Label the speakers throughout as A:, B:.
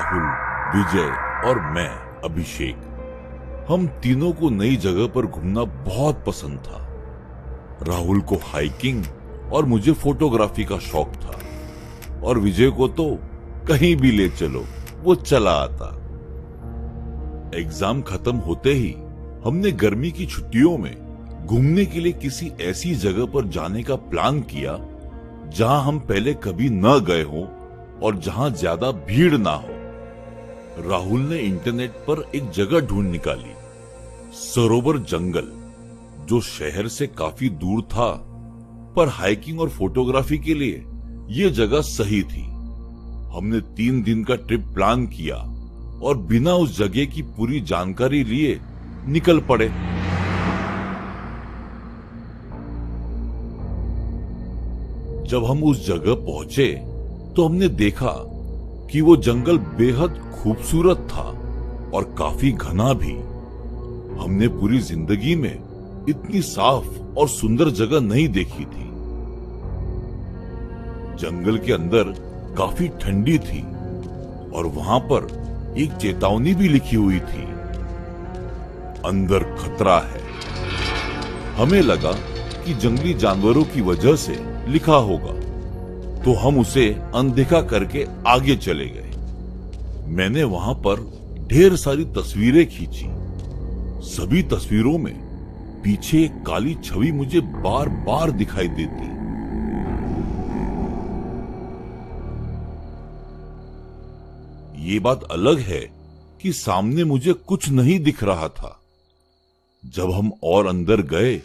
A: राहुल, विजय और मैं अभिषेक, हम तीनों को नई जगह पर घूमना बहुत पसंद था। राहुल को हाइकिंग और मुझे फोटोग्राफी का शौक था और विजय को तो कहीं भी ले चलो वो चला आता। एग्जाम खत्म होते ही हमने गर्मी की छुट्टियों में घूमने के लिए किसी ऐसी जगह पर जाने का प्लान किया जहां हम पहले कभी न गए हों और जहां ज्यादा भीड़ ना हो। राहुल ने इंटरनेट पर एक जगह ढूंढ निकाली, सरोवर जंगल, जो शहर से काफी दूर था, पर हाइकिंग और फोटोग्राफी के लिए ये जगह सही थी। हमने 3 दिन का ट्रिप प्लान किया और बिना उस जगह की पूरी जानकारी लिए निकल पड़े। जब हम उस जगह पहुंचे तो हमने देखा कि वो जंगल बेहद खूबसूरत था और काफी घना भी। हमने पूरी जिंदगी में इतनी साफ और सुंदर जगह नहीं देखी थी। जंगल के अंदर काफी ठंडी थी और वहां पर एक चेतावनी भी लिखी हुई थी, अंदर खतरा है। हमें लगा कि जंगली जानवरों की वजह से लिखा होगा, तो हम उसे अनदेखा करके आगे चले गए। मैंने वहां पर ढेर सारी तस्वीरें खींची। सभी तस्वीरों में पीछे एक काली छवि मुझे बार बार दिखाई देती। ये बात अलग है कि सामने मुझे कुछ नहीं दिख रहा था। जब हम और अंदर गए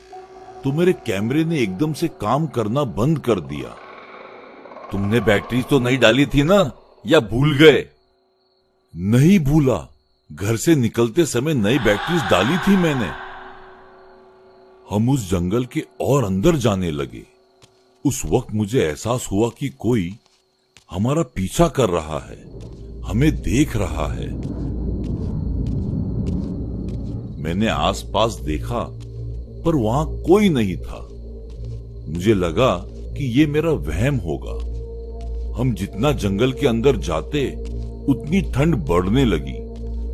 A: तो मेरे कैमरे ने एकदम से काम करना बंद कर दिया।
B: तुमने बैटरी तो नहीं डाली थी ना, या भूल गए?
A: नहीं भूला, घर से निकलते समय नई बैटरीज डाली थी मैंने। हम उस जंगल के और अंदर जाने लगे। उस वक्त मुझे एहसास हुआ कि कोई हमारा पीछा कर रहा है, हमें देख रहा है। मैंने आसपास देखा पर वहां कोई नहीं था। मुझे लगा कि ये मेरा वहम होगा। हम जितना जंगल के अंदर जाते उतनी ठंड बढ़ने लगी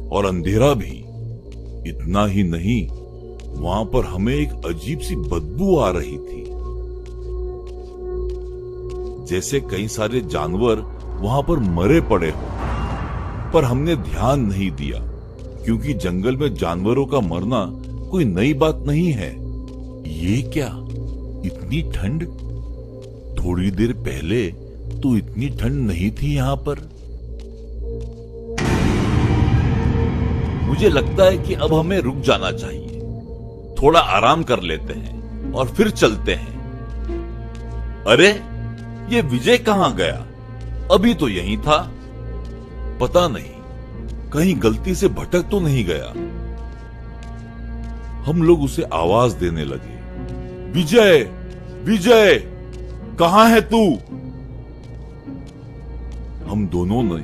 A: और अंधेरा भी। इतना ही नहीं, वहां पर हमें एक अजीब सी बदबू आ रही थी, जैसे कई सारे जानवर वहां पर मरे पड़े हो। पर हमने ध्यान नहीं दिया, क्योंकि जंगल में जानवरों का मरना कोई नई बात नहीं है। ये क्या, इतनी ठंड? थोड़ी देर पहले तो इतनी ठंड नहीं थी यहाँ पर।
B: मुझे लगता है कि अब हमें रुक जाना चाहिए, थोड़ा आराम कर लेते हैं और फिर चलते हैं। अरे, ये विजय कहां गया? अभी तो यहीं था।
A: पता नहीं, कहीं गलती से भटक तो नहीं गया। हम लोग उसे आवाज देने लगे, विजय, विजय, कहां है तू? हम दोनों ने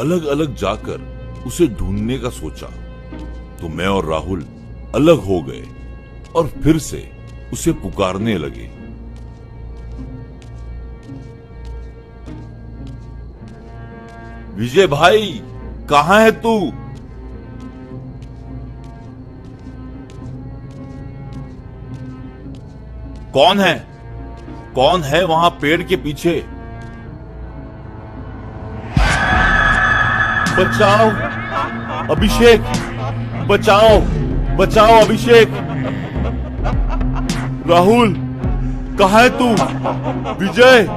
A: अलग अलग जाकर उसे ढूंढने का सोचा, तो मैं और राहुल अलग हो गए और फिर से उसे पुकारने लगे।
B: विजय भाई, कहां है तू? कौन है? कौन है वहां पेड़ के पीछे?
A: बचाओ अभिषेक, बचाओ, बचाओ अभिषेक। राहुल, कहां है तू? विजय,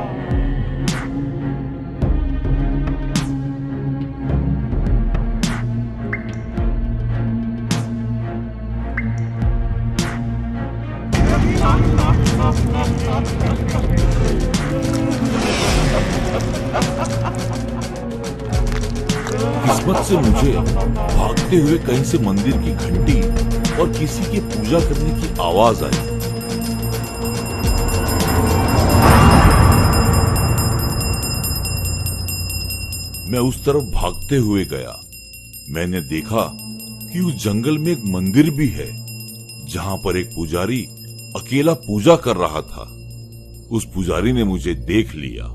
A: किस्मत से मुझे भागते हुए कहीं से मंदिर की घंटी और किसी की पूजा करने की आवाज आई। मैं उस तरफ भागते हुए गया। मैंने देखा कि उस जंगल में एक मंदिर भी है, जहां पर एक पुजारी अकेला पूजा कर रहा था। उस पुजारी ने मुझे देख लिया।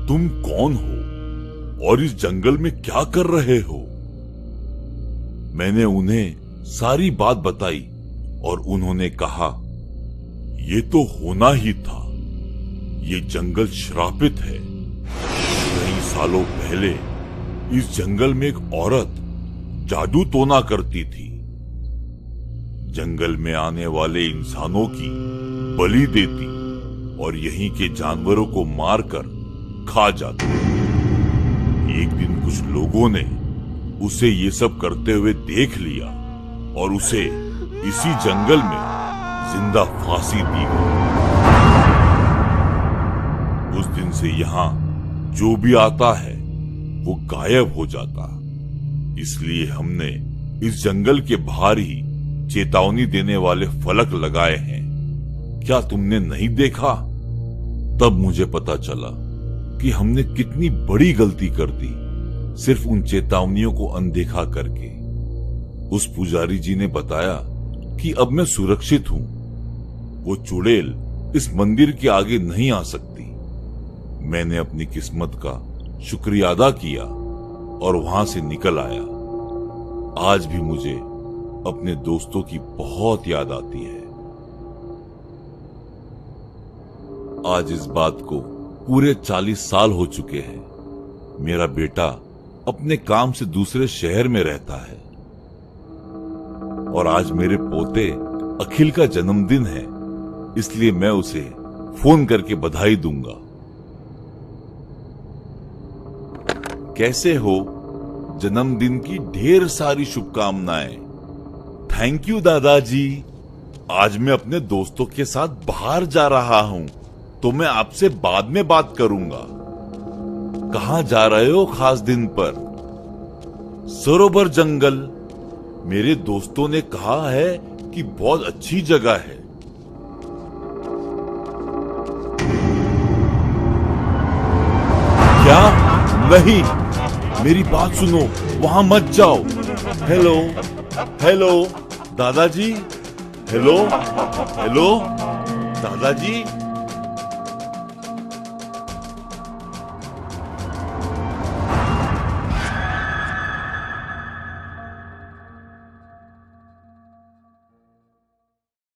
A: तुम कौन हो और इस जंगल में क्या कर रहे हो? मैंने उन्हें सारी बात बताई और उन्होंने कहा, ये तो होना ही था। ये जंगल श्रापित है। कई सालों पहले इस जंगल में एक औरत जादू टोना करती थी। जंगल में आने वाले इंसानों की बलि देती और यहीं के जानवरों को मारकर खा जाती। एक दिन कुछ लोगों ने उसे ये सब करते हुए देख लिया और उसे इसी जंगल में जिंदा फांसी दी गई। उस दिन से यहाँ जो भी आता है वो गायब हो जाता। इसलिए हमने इस जंगल के बाहर ही चेतावनी देने वाले फलक लगाए हैं। क्या तुमने नहीं देखा? तब मुझे पता चला कि हमने कितनी बड़ी गलती कर दी सिर्फ उन चेतावनियों को अनदेखा करके। उस पुजारी जी ने बताया कि अब मैं सुरक्षित हूं। वो चुड़ैल इस मंदिर के आगे नहीं आ सकती। मैंने अपनी किस्मत का शुक्रिया अदा किया और वहां से निकल आया। आज भी मुझे अपने दोस्तों की बहुत याद आती है। आज इस बात को पूरे 40 साल हो चुके हैं। मेरा बेटा अपने काम से दूसरे शहर में रहता है और आज मेरे पोते अखिल का जन्मदिन है, इसलिए मैं उसे फोन करके बधाई दूंगा। कैसे हो? जन्मदिन की ढेर सारी शुभकामनाएं। थैंक यू दादाजी। आज मैं अपने दोस्तों के साथ बाहर जा रहा हूं, तो मैं आपसे बाद में बात करूंगा। कहां जा रहे हो खास दिन पर? सरोवर जंगल। मेरे दोस्तों ने कहा है कि बहुत अच्छी जगह है। क्या? नहीं, मेरी बात सुनो, वहां मत जाओ। हेलो हेलो दादाजी। हेलो हेलो दादाजी।